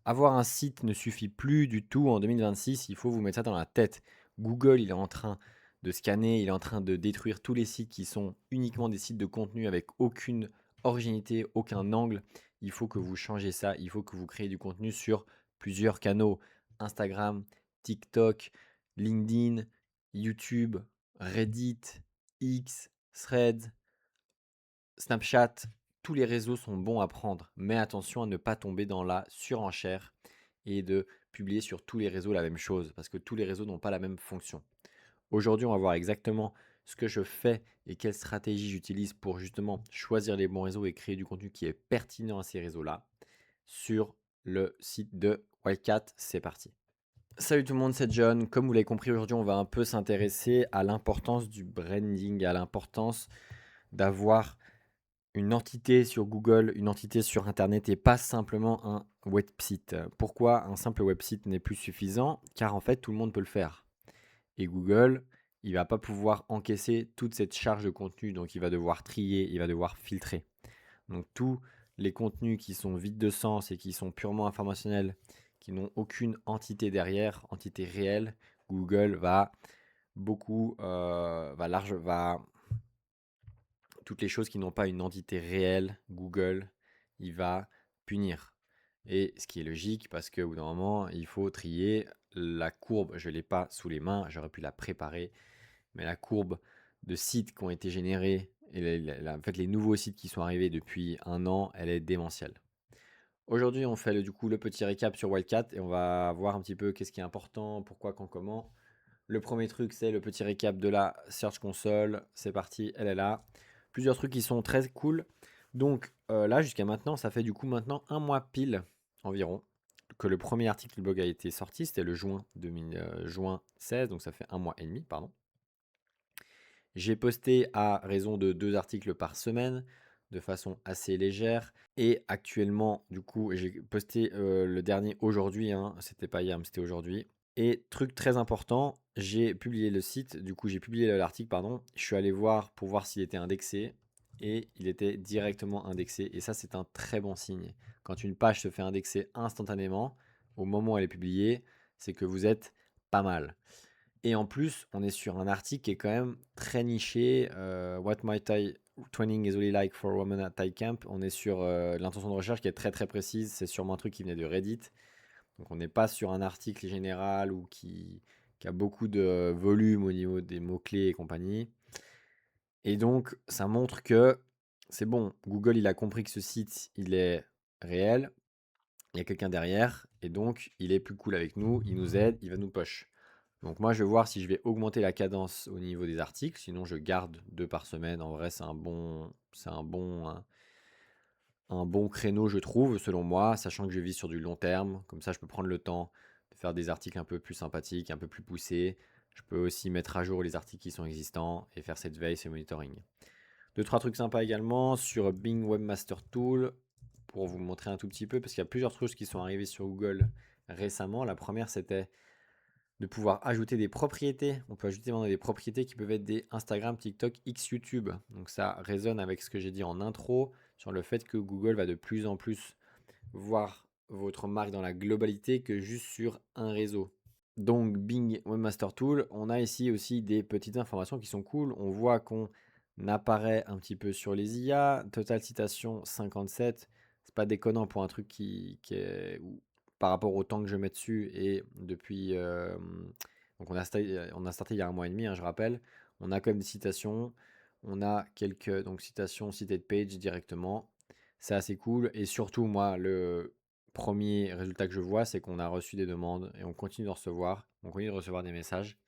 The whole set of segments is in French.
Avoir un site ne suffit plus du tout en 2026, il faut vous mettre ça dans la tête. Google, il est en train de scanner, il est en train de détruire tous les sites qui sont uniquement des sites de contenu avec aucune originalité, aucun angle. Il faut que vous changez ça, il faut que vous créez du contenu sur plusieurs canaux. Instagram, TikTok, LinkedIn, YouTube, Reddit, X, Threads, Snapchat, tous les réseaux sont bons à prendre, mais attention à ne pas tomber dans la surenchère et de publier sur tous les réseaux la même chose, parce que tous les réseaux n'ont pas la même fonction. Aujourd'hui, on va voir exactement ce que je fais et quelle stratégie j'utilise pour justement choisir les bons réseaux et créer du contenu qui est pertinent à ces réseaux-là sur le site de Wildcat. C'est parti. Salut tout le monde, c'est John. Comme vous l'avez compris, aujourd'hui, on va un peu s'intéresser à l'importance du branding, à l'importance d'avoir une entité sur Google, une entité sur Internet et pas simplement un website. Pourquoi un simple website n'est plus suffisant? Car en fait, tout le monde peut le faire. Et Google, il va pas pouvoir encaisser toute cette charge de contenu, donc il va devoir trier, il va devoir filtrer. Donc tous les contenus qui sont vides de sens et qui sont purement informationnels, qui n'ont aucune entité derrière, entité réelle, Google va va toutes les choses qui n'ont pas une entité réelle, Google, il va punir. Et ce qui est logique, parce qu'au bout d'un moment, il faut trier la courbe. Je ne l'ai pas sous les mains, j'aurais pu la préparer, mais la courbe de sites qui ont été générés, et en fait les nouveaux sites qui sont arrivés depuis un an, elle est démentielle. Aujourd'hui, on fait du coup le petit récap sur Wildcat et on va voir un petit peu qu'est-ce qui est important, pourquoi, quand, comment. Le premier truc, c'est le petit récap de la Search Console. C'est parti, elle est là. Plusieurs trucs qui sont très cool. Donc là, jusqu'à maintenant, ça fait du coup maintenant un mois pile environ que le premier article du blog a été sorti. C'était le juin 16, donc ça fait un mois et demi, pardon. J'ai posté à raison de 2 articles par semaine, de façon assez légère. Et actuellement, du coup, j'ai posté le dernier aujourd'hui, hein, c'était pas hier, mais c'était aujourd'hui. Et truc très important, j'ai publié le site, du coup j'ai publié l'article, pardon. Je suis allé voir pour voir s'il était indexé et il était directement indexé. Et ça, c'est un très bon signe. Quand une page se fait indexer instantanément, au moment où elle est publiée, c'est que vous êtes pas mal. Et en plus, on est sur un article qui est quand même très niché. What my Thai training is really like for women at Thai camp. On est sur l'intention de recherche qui est très très précise. C'est sûrement un truc qui venait de Reddit. Donc on n'est pas sur un article général ou qui a beaucoup de volume au niveau des mots-clés et compagnie. Et donc ça montre que c'est bon. Google, il a compris que ce site, il est réel. Il y a quelqu'un derrière. Et donc, il est plus cool avec nous. Il nous aide. Il va nous push. Donc moi, je vais voir si je vais augmenter la cadence au niveau des articles. Sinon, je garde 2 par semaine. En vrai, un bon créneau, je trouve, selon moi, sachant que je vis sur du long terme. Comme ça, je peux prendre le temps de faire des articles un peu plus sympathiques, un peu plus poussés. Je peux aussi mettre à jour les articles qui sont existants et faire cette veille, ce monitoring. Deux, trois trucs sympas également sur Bing Webmaster Tool pour vous montrer un tout petit peu, parce qu'il y a plusieurs trucs qui sont arrivés sur Google récemment. La première, c'était de pouvoir ajouter des propriétés. On peut ajouter maintenant des propriétés qui peuvent être des Instagram, TikTok, X, YouTube. Donc ça résonne avec ce que j'ai dit en intro sur le fait que Google va de plus en plus voir votre marque dans la globalité que juste sur un réseau. Donc Bing Webmaster Tool, on a ici aussi des petites informations qui sont cool. On voit qu'on apparaît un petit peu sur les IA. Total citation 57. C'est pas déconnant pour un truc qui est par rapport au temps que je mets dessus et depuis donc on a starté il y a un mois et demi, hein, je rappelle. On a quand même des citations. On a quelques donc citations cited page directement. C'est assez cool et surtout moi le premier résultat que je vois, c'est qu'on a reçu des demandes et on continue de recevoir. On continue de recevoir des messages.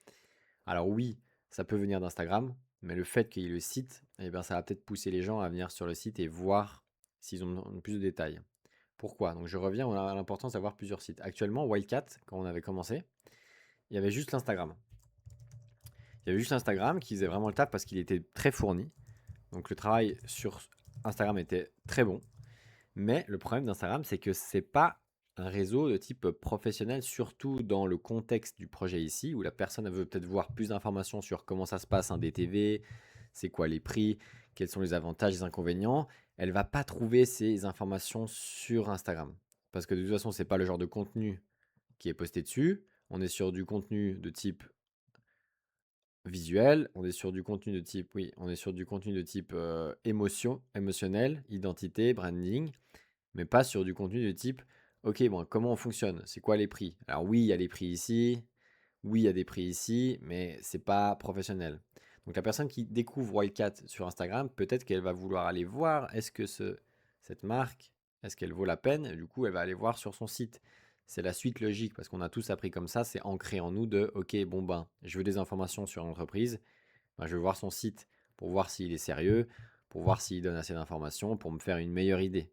Alors oui, ça peut venir d'Instagram, mais le fait qu'il y ait le site, eh bien, ça va peut-être pousser les gens à venir sur le site et voir s'ils ont plus de détails. Pourquoi? Donc je reviens à l'importance d'avoir plusieurs sites. Actuellement, Wildcat, quand on avait commencé, il y avait juste l'Instagram. Il y avait juste l'Instagram qui faisait vraiment le taf parce qu'il était très fourni. Donc le travail sur Instagram était très bon. Mais le problème d'Instagram, c'est que c'est pas un réseau de type professionnel, surtout dans le contexte du projet ici, où la personne veut peut-être voir plus d'informations sur comment ça se passe un DTV, c'est quoi les prix, quels sont les avantages, les inconvénients. Elle va pas trouver ces informations sur Instagram. parce que de toute façon, c'est pas le genre de contenu qui est posté dessus. On est sur du contenu de type visuel, on est sur du contenu de type, oui, on est sur du contenu de type émotionnel, identité, branding, mais pas sur du contenu de type, ok, bon, comment on fonctionne? C'est quoi les prix? Alors oui, il y a les prix ici, oui, il y a des prix ici, mais c'est pas professionnel. Donc la personne qui découvre Wildcat sur Instagram, peut-être qu'elle va vouloir aller voir, est-ce que cette marque, est-ce qu'elle vaut la peine? Du coup, elle va aller voir sur son site. C'est la suite logique parce qu'on a tous appris comme ça, c'est ancré en nous de, ok, bon ben, je veux des informations sur l'entreprise, ben, je vais voir son site pour voir s'il est sérieux, pour voir s'il donne assez d'informations, pour me faire une meilleure idée.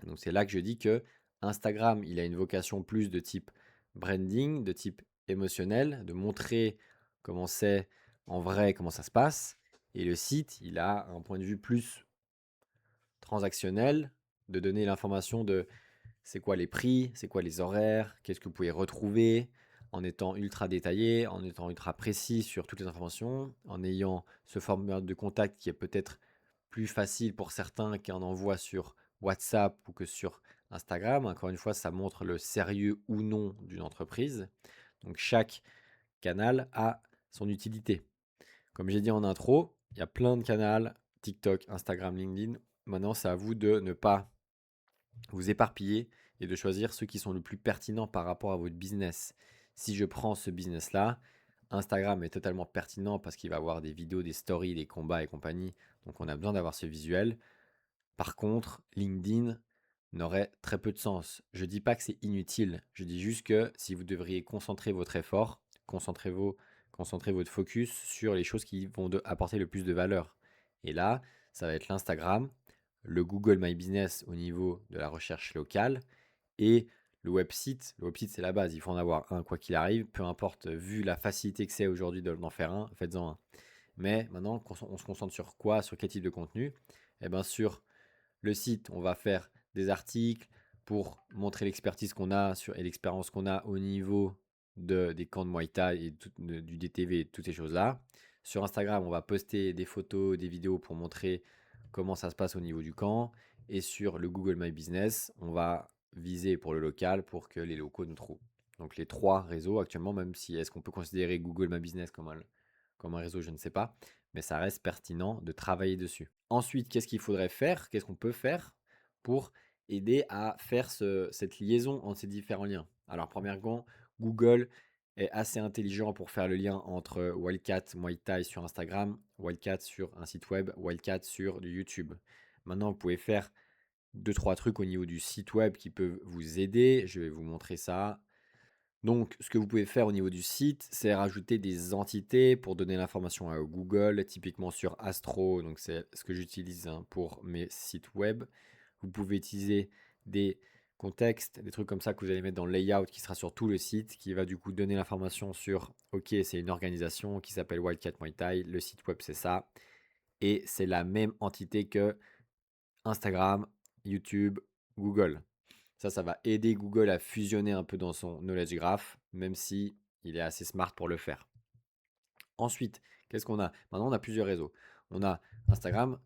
Donc c'est là que je dis que Instagram, il a une vocation plus de type branding, de type émotionnel, de montrer comment c'est en vrai, comment ça se passe. Et le site, il a un point de vue plus transactionnel, de donner l'information de c'est quoi les prix, c'est quoi les horaires, qu'est-ce que vous pouvez retrouver, en étant ultra détaillé, en étant ultra précis sur toutes les informations, en ayant ce format de contact qui est peut-être plus facile pour certains qu'un envoi sur WhatsApp ou que sur Instagram. Encore une fois, ça montre le sérieux ou non d'une entreprise. Donc chaque canal a son utilité. Comme j'ai dit en intro, il y a plein de canaux, TikTok, Instagram, LinkedIn. Maintenant, c'est à vous de ne pas vous éparpiller et de choisir ceux qui sont le plus pertinents par rapport à votre business. Si je prends ce business-là, Instagram est totalement pertinent parce qu'il va avoir des vidéos, des stories, des combats et compagnie. Donc on a besoin d'avoir ce visuel. Par contre, LinkedIn n'aurait très peu de sens. Je ne dis pas que c'est inutile. Je dis juste que si vous devriez concentrer votre effort, concentrez votre focus sur les choses qui vont apporter le plus de valeur. Et là, ça va être l'Instagram, le Google My Business au niveau de la recherche locale et le website. Le website, c'est la base. Il faut en avoir un, quoi qu'il arrive. Peu importe, vu la facilité que c'est aujourd'hui d'en faire un, faites-en un. Mais maintenant, on se concentre sur quoi? Sur quel type de contenu? Eh bien, sur le site, on va faire des articles pour montrer l'expertise qu'on a et l'expérience qu'on a au niveau des camps de Muay Thai et du DTV et toutes ces choses-là. Sur Instagram, on va poster des photos, des vidéos pour montrer comment ça se passe au niveau du camp. Et sur le Google My Business, on va viser pour le local pour que les locaux nous trouvent. Donc les trois réseaux actuellement, même si est-ce qu'on peut considérer Google My Business comme un réseau, je ne sais pas, mais ça reste pertinent de travailler dessus. Ensuite, qu'est-ce qu'il faudrait faire? Qu'est-ce qu'on peut faire pour aider à faire cette liaison entre ces différents liens? Alors, premièrement, Google est assez intelligent pour faire le lien entre Wildcat Muay Thai sur Instagram, Wildcat sur un site web, Wildcat sur du YouTube. Maintenant, vous pouvez faire deux, trois trucs au niveau du site web qui peuvent vous aider. Je vais vous montrer ça. Donc, ce que vous pouvez faire au niveau du site, c'est rajouter des entités pour donner l'information à Google, typiquement sur Astro, donc c'est ce que j'utilise pour mes sites web. Vous pouvez utiliser des contextes, des trucs comme ça que vous allez mettre dans le layout qui sera sur tout le site, qui va du coup donner l'information sur, ok, c'est une organisation qui s'appelle Wildcat Muay Thai, le site web c'est ça, et c'est la même entité que Instagram, YouTube, Google. Ça va aider Google à fusionner un peu dans son knowledge graph, même si il est assez smart pour le faire. Ensuite, qu'est-ce qu'on a? Maintenant, on a plusieurs réseaux. On a Instagram,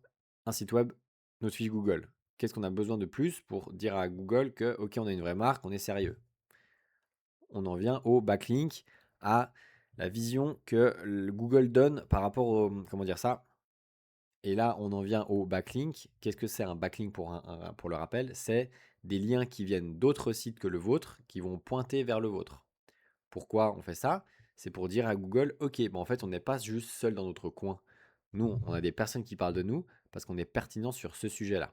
un site web, notre fiche Google. Qu'est-ce qu'on a besoin de plus pour dire à Google que, ok, on a une vraie marque, on est sérieux? On en vient au backlink, à la vision que Google donne par rapport au, comment dire ça? Et là, on en vient au backlink. Qu'est-ce que c'est un backlink pour le rappel? C'est des liens qui viennent d'autres sites que le vôtre, qui vont pointer vers le vôtre. Pourquoi on fait ça? C'est pour dire à Google, ok, bon, en fait, on n'est pas juste seul dans notre coin. Nous, on a des personnes qui parlent de nous parce qu'on est pertinent sur ce sujet-là.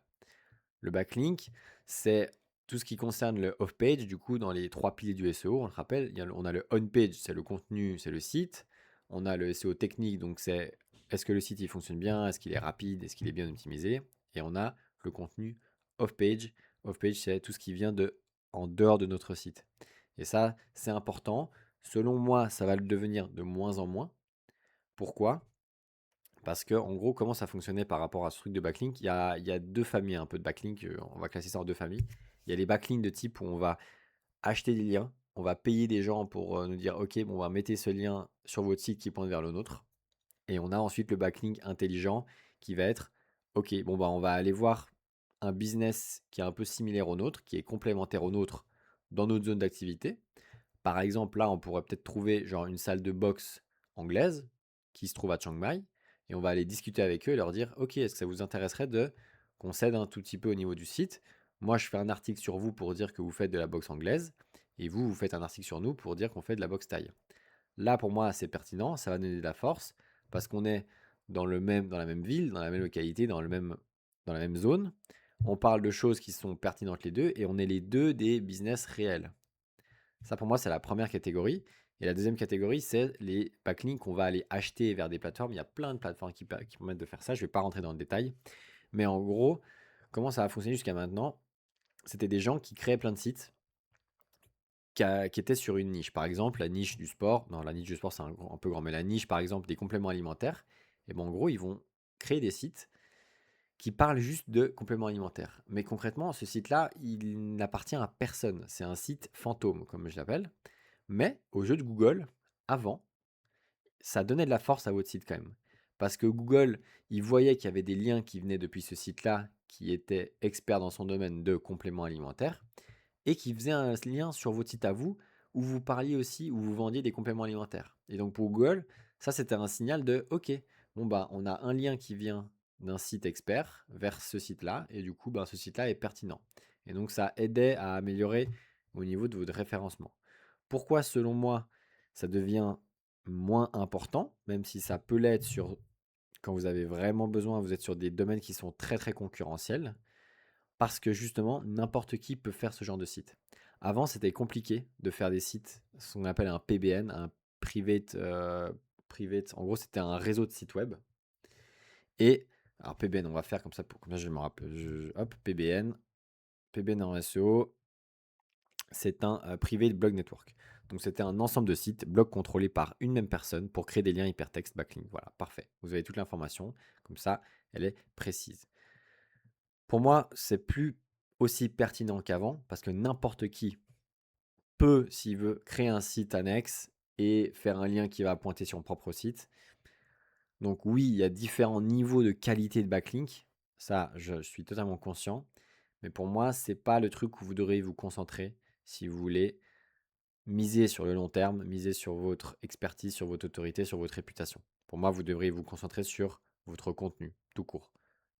Le backlink, c'est tout ce qui concerne le off-page. Du coup, dans les trois piliers du SEO, on le rappelle, on a le on-page, c'est le contenu, c'est le site. On a le SEO technique, donc c'est est-ce que le site il fonctionne bien, est-ce qu'il est rapide, est-ce qu'il est bien optimisé. Et on a le contenu off-page. Off-page, c'est tout ce qui vient en dehors de notre site. Et ça, c'est important. Selon moi, ça va le devenir de moins en moins. Pourquoi? Parce que, en gros, comment ça fonctionnait par rapport à ce truc de backlink? Il y a deux familles un peu de backlink. On va classer ça en deux familles. Il y a les backlinks de type où on va acheter des liens. On va payer des gens pour nous dire, OK, bon, on va mettre ce lien sur votre site qui pointe vers le nôtre. Et on a ensuite le backlink intelligent qui va être, OK, bon, bah, on va aller voir un business qui est un peu similaire au nôtre, qui est complémentaire au nôtre dans notre zone d'activité. Par exemple, là, on pourrait peut-être trouver genre une salle de boxe anglaise qui se trouve à Chiang Mai et on va aller discuter avec eux et leur dire, OK, est-ce que ça vous intéresserait de qu'on cède un tout petit peu au niveau du site? Moi, je fais un article sur vous pour dire que vous faites de la boxe anglaise et vous, vous faites un article sur nous pour dire qu'on fait de la boxe thaï. Là, pour moi, c'est pertinent, ça va donner de la force parce qu'on est dans la même ville, dans la même localité, dans la même zone. On parle de choses qui sont pertinentes les deux et on est les deux des business réels. Ça, pour moi, c'est la première catégorie. Et la deuxième catégorie, c'est les backlinks qu'on va aller acheter vers des plateformes. Il y a plein de plateformes qui permettent de faire ça. Je ne vais pas rentrer dans le détail. Mais en gros, comment ça a fonctionné jusqu'à maintenant? C'était des gens qui créaient plein de sites qui étaient sur une niche. Par exemple, la niche du sport. Non, la niche du sport, c'est un peu grand. Mais la niche, par exemple, des compléments alimentaires. Et ben, en gros, ils vont créer des sites qui parlent juste de compléments alimentaires. Mais concrètement, ce site-là, il n'appartient à personne. C'est un site fantôme, comme je l'appelle. Mais aux jeux de Google, avant, ça donnait de la force à votre site quand même. Parce que Google, il voyait qu'il y avait des liens qui venaient depuis ce site-là, qui était expert dans son domaine de compléments alimentaires, et qui faisait un lien sur votre site à vous, où vous parliez aussi, où vous vendiez des compléments alimentaires. Et donc pour Google, ça c'était un signal de OK, bon bah on a un lien qui vient d'un site expert vers ce site-là, et du coup bah, ce site-là est pertinent. Et donc ça aidait à améliorer au niveau de votre référencement. Pourquoi selon moi ça devient moins important, même si ça peut l'être sur quand vous avez vraiment besoin, vous êtes sur des domaines qui sont très très concurrentiels, parce que justement, n'importe qui peut faire ce genre de site. Avant, c'était compliqué de faire des sites, ce qu'on appelle un PBN, un private. En gros, c'était un réseau de sites web. Et alors PBN, on va faire comme ça comme ça je me rappelle. Hop, PBN en SEO, c'est un private blog network. Donc c'était un ensemble de sites, blogs contrôlés par une même personne pour créer des liens hypertextes backlink. Voilà, parfait. Vous avez toute l'information, comme ça, elle est précise. Pour moi, c'est plus aussi pertinent qu'avant parce que n'importe qui peut, s'il veut, créer un site annexe et faire un lien qui va pointer sur son propre site. Donc oui, il y a différents niveaux de qualité de backlink. Ça, je suis totalement conscient. Mais pour moi, c'est pas le truc où vous devrez vous concentrer si vous voulez miser sur le long terme, miser sur votre expertise, sur votre autorité, sur votre réputation. Pour moi, vous devriez vous concentrer sur votre contenu, tout court.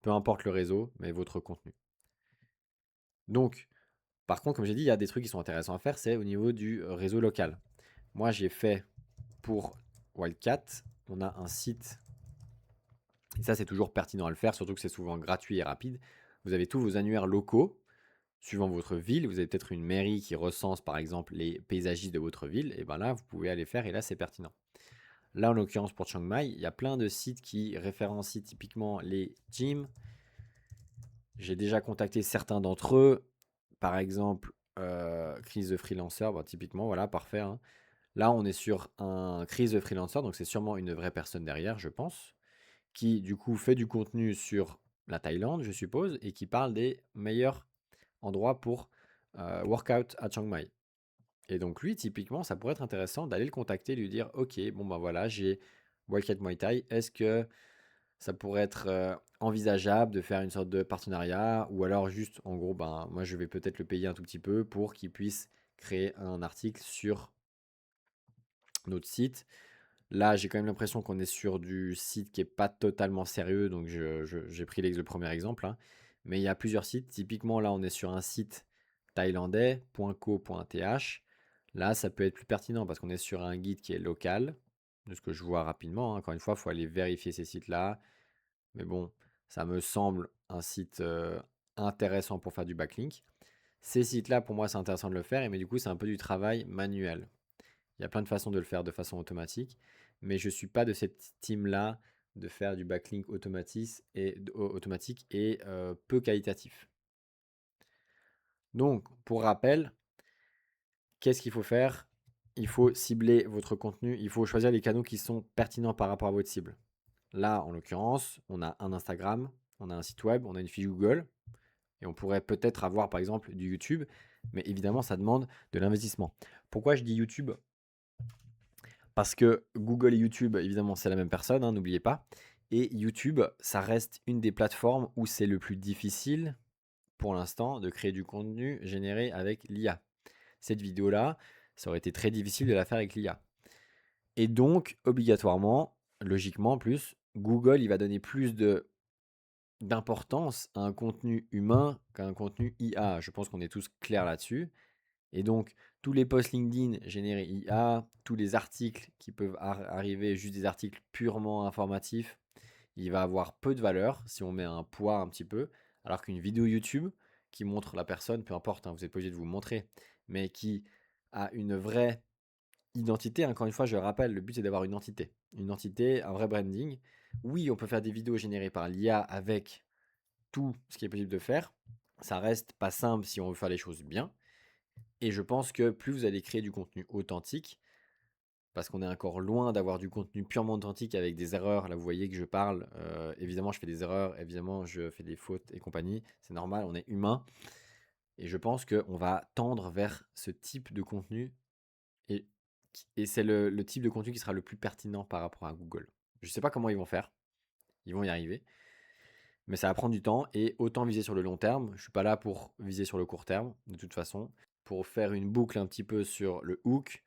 Peu importe le réseau, mais votre contenu. Donc, par contre, comme j'ai dit, il y a des trucs qui sont intéressants à faire, c'est au niveau du réseau local. Moi, j'ai fait pour Wildcat, on a un site, et ça c'est toujours pertinent à le faire, surtout que c'est souvent gratuit et rapide. Vous avez tous vos annuaires locaux, suivant votre ville. Vous avez peut-être une mairie qui recense par exemple les paysagistes de votre ville, et bien là, vous pouvez aller faire, et là c'est pertinent. Là, en l'occurrence pour Chiang Mai, il y a plein de sites qui référencient typiquement les gyms. J'ai déjà contacté certains d'entre eux, par exemple, crise de freelancer, bah, typiquement, voilà, parfait, hein. Là, on est sur un crise de freelancer, donc c'est sûrement une vraie personne derrière, je pense, qui du coup fait du contenu sur la Thaïlande, je suppose, et qui parle des meilleurs endroits pour workout à Chiang Mai. Et donc lui, typiquement, ça pourrait être intéressant d'aller le contacter, lui dire, ok, bon ben voilà, j'ai Wildcat Muay Thai, est-ce que ça pourrait être envisageable de faire une sorte de partenariat, ou alors juste, en gros, ben moi je vais peut-être le payer un tout petit peu pour qu'il puisse créer un article sur notre site. Là, j'ai quand même l'impression qu'on est sur du site qui est pas totalement sérieux, donc j'ai pris le premier exemple, hein. Mais il y a plusieurs sites. Typiquement, là, on est sur un site thaïlandais, .co.th. Là, ça peut être plus pertinent parce qu'on est sur un guide qui est local, de ce que je vois rapidement, hein. Encore une fois, il faut aller vérifier ces sites-là. Mais bon, ça me semble un site intéressant pour faire du backlink. Ces sites-là, pour moi, c'est intéressant de le faire, mais du coup, c'est un peu du travail manuel. Il y a plein de façons de le faire de façon automatique, mais je ne suis pas de cette team-là de faire du backlink automatique et peu qualitatif. Donc, pour rappel, qu'est-ce qu'il faut faire? Il faut cibler votre contenu, il faut choisir les canaux qui sont pertinents par rapport à votre cible. Là, en l'occurrence, on a un Instagram, on a un site web, on a une fiche Google, et on pourrait peut-être avoir par exemple du YouTube, mais évidemment, ça demande de l'investissement. Pourquoi je dis YouTube? Parce que Google et YouTube, évidemment, c'est la même personne, hein, n'oubliez pas. Et YouTube, ça reste une des plateformes où c'est le plus difficile pour l'instant, de créer du contenu généré avec l'IA. Cette vidéo-là, ça aurait été très difficile de la faire avec l'IA. Et donc, obligatoirement, logiquement en plus, Google, il va donner plus d'importance à un contenu humain qu'à un contenu IA. Je pense qu'on est tous clairs là-dessus. Et donc, tous les posts LinkedIn générés IA, tous les articles qui peuvent arriver, juste des articles purement informatifs, il va avoir peu de valeur si on met un poids un petit peu, alors qu'une vidéo YouTube qui montre la personne, peu importe, hein, vous n'êtes pas obligé de vous montrer, mais qui a une vraie identité, encore une fois, je le rappelle, le but c'est d'avoir une entité, un vrai branding. Oui, on peut faire des vidéos générées par l'IA avec tout ce qui est possible de faire. Ça reste pas simple si on veut faire les choses bien. Et je pense que plus vous allez créer du contenu authentique, parce qu'on est encore loin d'avoir du contenu purement authentique avec des erreurs. Là, vous voyez que je parle. Évidemment, je fais des erreurs. Évidemment, je fais des fautes et compagnie. C'est normal, on est humain. Et je pense qu'on va tendre vers ce type de contenu. Et, et c'est le type de contenu qui sera le plus pertinent par rapport à Google. Je ne sais pas comment ils vont faire. Ils vont y arriver. Mais ça va prendre du temps. Et autant viser sur le long terme. Je ne suis pas là pour viser sur le court terme, de toute façon. Pour faire une boucle un petit peu sur le hook.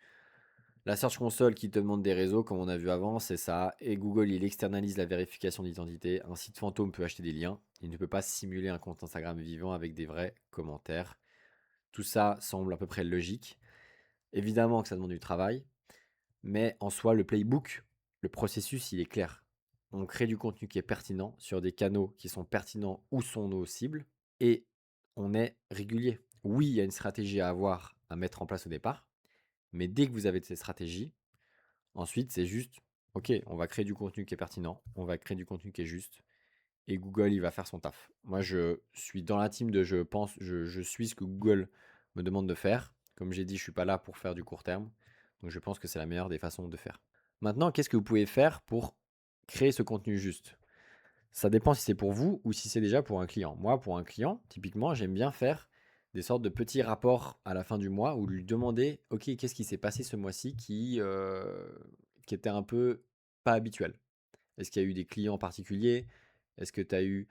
La Search Console qui te demande des réseaux, comme on a vu avant, c'est ça. Et Google, il externalise la vérification d'identité. Un site fantôme peut acheter des liens. Il ne peut pas simuler un compte Instagram vivant avec des vrais commentaires. Tout ça semble à peu près logique. Évidemment que ça demande du travail. Mais en soi, le playbook, le processus, il est clair. On crée du contenu qui est pertinent sur des canaux qui sont pertinents où sont nos cibles. Et on est régulier. Oui, il y a une stratégie à avoir, à mettre en place au départ. Mais dès que vous avez cette stratégie, ensuite, c'est juste, ok, on va créer du contenu qui est pertinent, on va créer du contenu qui est juste, et Google, il va faire son taf. Moi, je suis dans la team de je suis ce que Google me demande de faire. Comme j'ai dit, je suis pas là pour faire du court terme, donc je pense que c'est la meilleure des façons de faire. Maintenant, qu'est-ce que vous pouvez faire pour créer ce contenu juste? Ça dépend si c'est pour vous ou si c'est déjà pour un client. Moi, pour un client, typiquement, j'aime bien faire des sortes de petits rapports à la fin du mois où lui demander, OK, qu'est-ce qui s'est passé ce mois-ci qui était un peu pas habituel. Est-ce qu'il y a eu des clients particuliers? Est-ce que tu as eu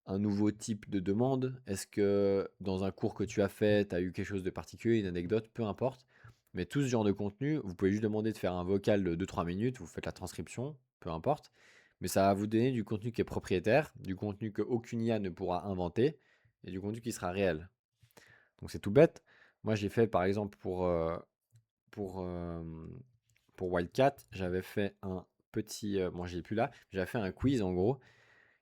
un nouveau type de demande? Est-ce que dans un cours que tu as fait, tu as eu quelque chose de particulier, une anecdote, peu importe. Mais tout ce genre de contenu, vous pouvez juste demander de faire un vocal de 2-3 minutes, vous faites la transcription, peu importe. Mais ça va vous donner du contenu qui est propriétaire, du contenu qu'aucune IA ne pourra inventer, et du contenu qui sera réel. Donc c'est tout bête. Moi, j'ai fait par exemple pour, euh, pour Wildcat, j'avais fait un petit. Bon, j'ai plus là, j'avais fait un quiz en gros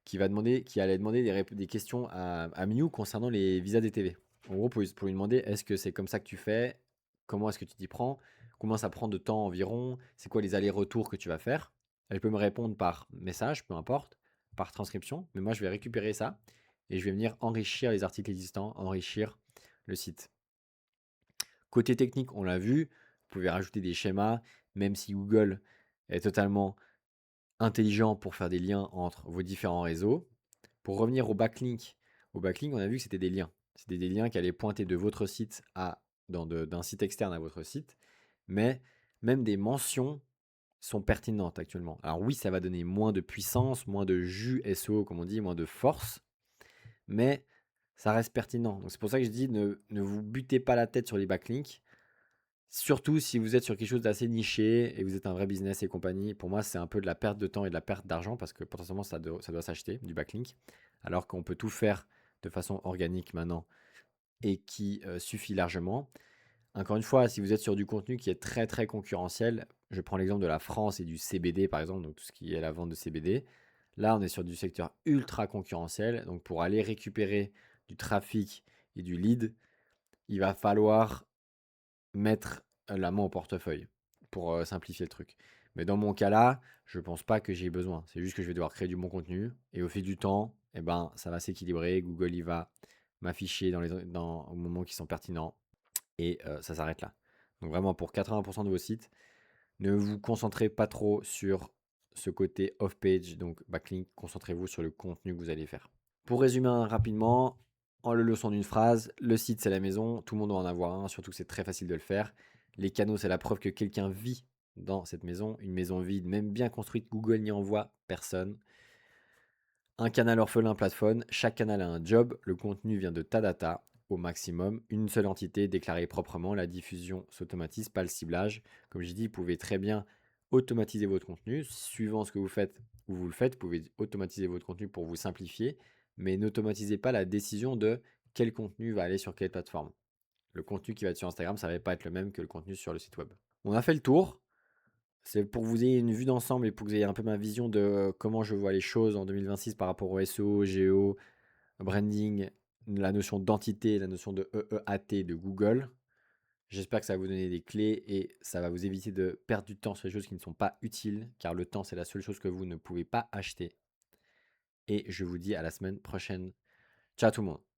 qui allait demander des questions à Miu concernant les visas des TV. En gros, pour lui demander est-ce que c'est comme ça que tu fais? Comment est-ce que tu t'y prends? Combien ça prend de temps environ? C'est quoi les allers-retours que tu vas faire? Elle peut me répondre par message, peu importe, par transcription, mais moi je vais récupérer ça et je vais venir enrichir les articles existants, enrichir le site. Côté technique, on l'a vu, vous pouvez rajouter des schémas, même si Google est totalement intelligent pour faire des liens entre vos différents réseaux. Pour revenir au backlink, on a vu que c'était des liens. C'était des liens qui allaient pointer de votre site d'un site externe à votre site. Mais même des mentions sont pertinentes actuellement. Alors oui, ça va donner moins de puissance, moins de jus SEO, comme on dit, moins de force, mais ça reste pertinent. Donc c'est pour ça que je dis ne vous butez pas la tête sur les backlinks. Surtout si vous êtes sur quelque chose d'assez niché et vous êtes un vrai business et compagnie, pour moi c'est un peu de la perte de temps et de la perte d'argent parce que potentiellement ça doit s'acheter du backlink, alors qu'on peut tout faire de façon organique maintenant et qui suffit largement. Encore une fois, si vous êtes sur du contenu qui est très très concurrentiel, je prends l'exemple de la France et du CBD par exemple, donc tout ce qui est la vente de CBD. Là, on est sur du secteur ultra concurrentiel, donc pour aller récupérer du trafic et du lead, il va falloir mettre la main au portefeuille pour simplifier le truc. Mais dans mon cas là, je pense pas que j'ai besoin. C'est juste que je vais devoir créer du bon contenu et au fil du temps, eh ben, ça va s'équilibrer. Google, il va m'afficher au moment qui sont pertinents et ça s'arrête là. Donc vraiment, pour 80% de vos sites, ne vous concentrez pas trop sur ce côté off-page, donc backlink. Concentrez-vous sur le contenu que vous allez faire. Pour résumer rapidement, en le leçon d'une phrase, le site c'est la maison, tout le monde doit en avoir un, surtout que c'est très facile de le faire. Les canaux, c'est la preuve que quelqu'un vit dans cette maison. Une maison vide, même bien construite, Google n'y envoie personne. Un canal orphelin plateforme, chaque canal a un job, le contenu vient de ta data, au maximum, une seule entité déclarée proprement, la diffusion s'automatise, pas le ciblage. Comme j'ai dit, vous pouvez très bien automatiser votre contenu, suivant ce que vous faites ou vous le faites, vous pouvez automatiser votre contenu pour vous simplifier, mais n'automatisez pas la décision de quel contenu va aller sur quelle plateforme. Le contenu qui va être sur Instagram, ça ne va pas être le même que le contenu sur le site web. On a fait le tour. C'est pour que vous ayez une vue d'ensemble et pour que vous ayez un peu ma vision de comment je vois les choses en 2026 par rapport au SEO, GEO, branding, la notion d'entité, la notion de EEAT de Google. J'espère que ça va vous donner des clés et ça va vous éviter de perdre du temps sur les choses qui ne sont pas utiles, car le temps, c'est la seule chose que vous ne pouvez pas acheter. Et je vous dis à la semaine prochaine. Ciao tout le monde.